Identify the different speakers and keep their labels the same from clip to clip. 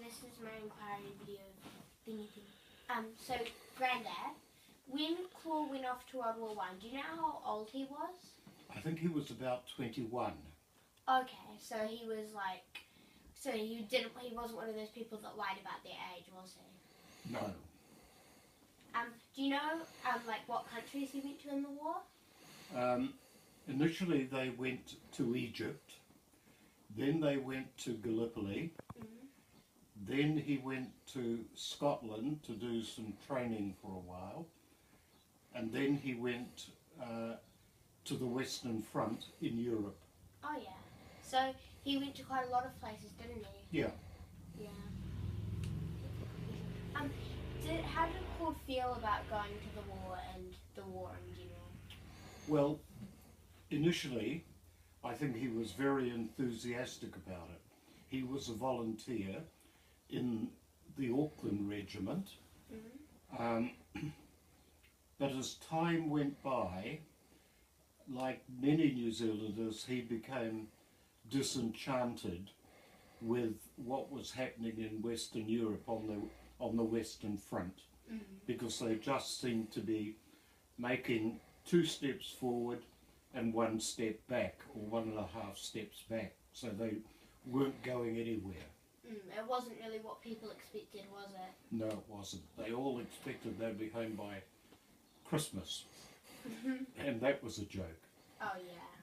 Speaker 1: this is my inquiry video thingy thing. So Grandad, when Claude went off to World War One, do you know how old he was?
Speaker 2: I think he was about 21.
Speaker 1: Okay, so he was like, so he wasn't one of those people that lied about their age, was he?
Speaker 2: No.
Speaker 1: Do you know like what countries he went to in the war?
Speaker 2: Initially they went to Egypt, then they went to Gallipoli, then he went to Scotland to do some training for a while, and then he went to the Western Front in Europe.
Speaker 1: Oh yeah, so he went to quite a lot of places, didn't he?
Speaker 2: Yeah.
Speaker 1: Yeah. How did Claude feel about going to the war and the war in general?
Speaker 2: Well, initially, I think he was very enthusiastic about it. He was a volunteer in the Auckland Regiment, but as time went by, like many New Zealanders, he became disenchanted with what was happening in Western Europe on the Western Front, because they just seemed to be making 2 steps forward and 1 step back, or 1.5 steps back, so they weren't going anywhere.
Speaker 1: It wasn't really what people expected, was it?
Speaker 2: No, it wasn't. They all expected they'd be home by Christmas, and that was a joke.
Speaker 1: Oh yeah.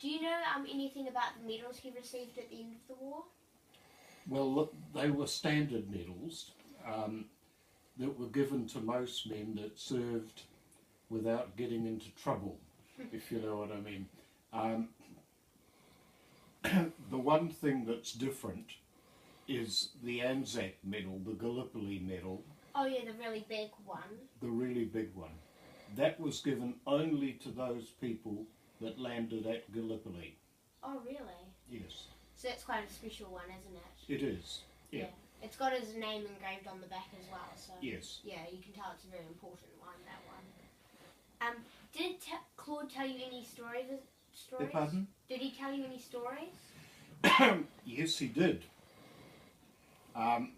Speaker 1: Do you know anything about the medals he received at the end of the war?
Speaker 2: Well, look, they were standard medals that were given to most men that served without getting into trouble, if you know what I mean. The one thing that's different is the Anzac medal, the Gallipoli medal.
Speaker 1: Oh yeah, the really big one.
Speaker 2: The really big one. That was given only to those people that landed at Gallipoli.
Speaker 1: Oh really?
Speaker 2: Yes.
Speaker 1: So it's quite a special one, isn't it?
Speaker 2: It is, yeah.
Speaker 1: It's got his name engraved on the back as well, so...
Speaker 2: Yes.
Speaker 1: Yeah, you can tell it's a very important one, that one. Did Claude tell you any stories?
Speaker 2: Pardon?
Speaker 1: Did he tell you any stories?
Speaker 2: Yes, he did. The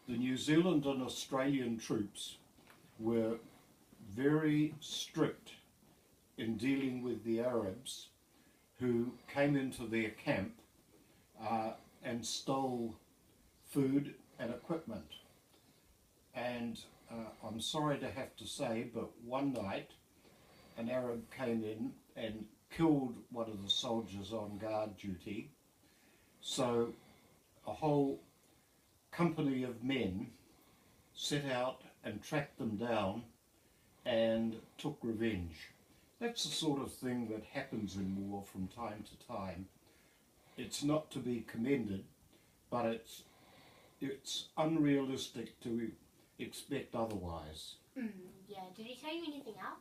Speaker 2: New Zealand and Australian troops were very strict in dealing with the Arabs who came into their camp and stole food and equipment. And I'm sorry to have to say, but one night an Arab came in and killed one of the soldiers on guard duty. So a whole company of men set out and tracked them down and took revenge. That's the sort of thing that happens in war from time to time. It's not to be commended, but it's unrealistic to expect otherwise.
Speaker 1: Yeah. Did he tell you anything else?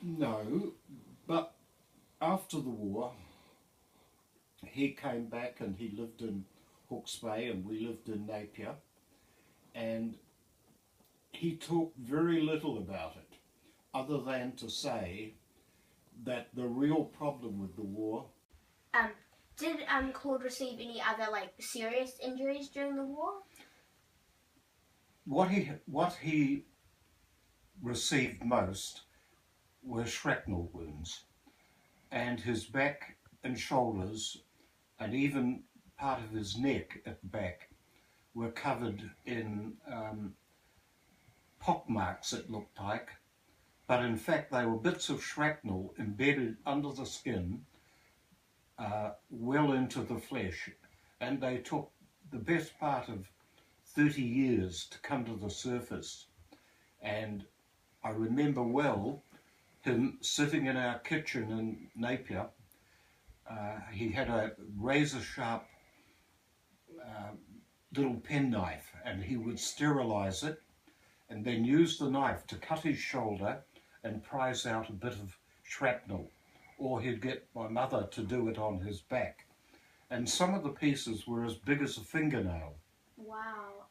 Speaker 2: No, but after the war, he came back and he lived in Hawke's Bay and we lived in Napier, and he talked very little about it, other than to say that the real problem with the war...
Speaker 1: Did Claude receive any other serious injuries during the war?
Speaker 2: What he received most were shrapnel wounds, and his back and shoulders and even part of his neck at the back were covered in pock marks, it looked like, but in fact they were bits of shrapnel embedded under the skin well into the flesh, and they took the best part of 30 years to come to the surface. And I remember well him sitting in our kitchen in Napier. He had a razor sharp little penknife, and he would sterilise it and then use the knife to cut his shoulder and prise out a bit of shrapnel, or he'd get my mother to do it on his back. And some of the pieces were as big as a fingernail.
Speaker 1: Wow.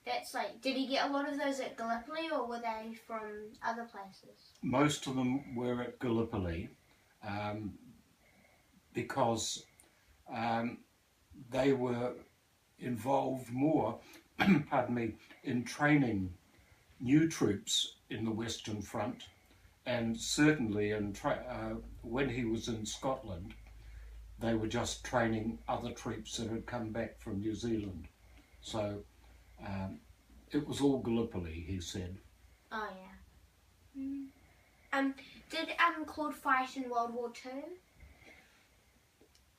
Speaker 1: That's did he get a lot of those at Gallipoli, or were they from other places?
Speaker 2: Most of them were at Gallipoli, because they were involved more, pardon me, in training new troops in the Western Front, and certainly when he was in Scotland, they were just training other troops that had come back from New Zealand. So it was all Gallipoli, he said.
Speaker 1: Oh yeah. Did Claude fight in World War Two?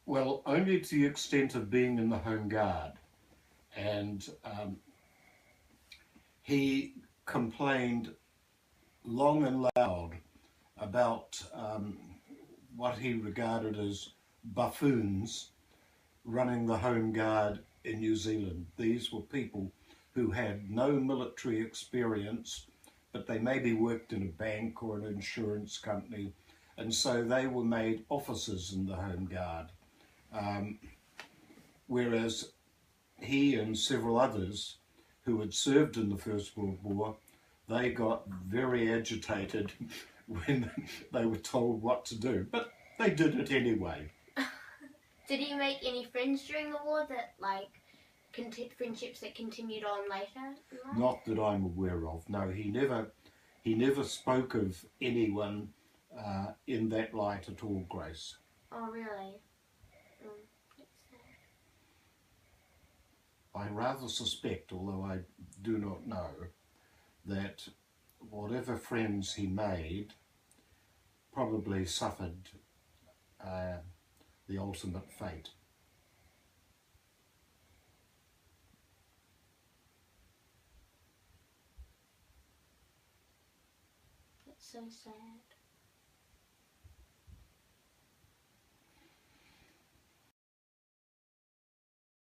Speaker 2: Well, only to the extent of being in the Home Guard. And he complained long and loud about what he regarded as buffoons running the Home Guard in New Zealand. These were people who had no military experience, but they maybe worked in a bank or an insurance company, and so they were made officers in the Home Guard. Whereas he and several others who had served in the First World War, they got very agitated when they were told what to do, but they did it anyway.
Speaker 1: Did he make any friends during the war that, like, friendships that continued on later in life?
Speaker 2: Not that I'm aware of. No, he never spoke of anyone in that light at all, Grace.
Speaker 1: Oh, really? That's sad.
Speaker 2: I rather suspect, although I do not know, that whatever friends he made probably suffered the ultimate fate.
Speaker 1: That's so sad.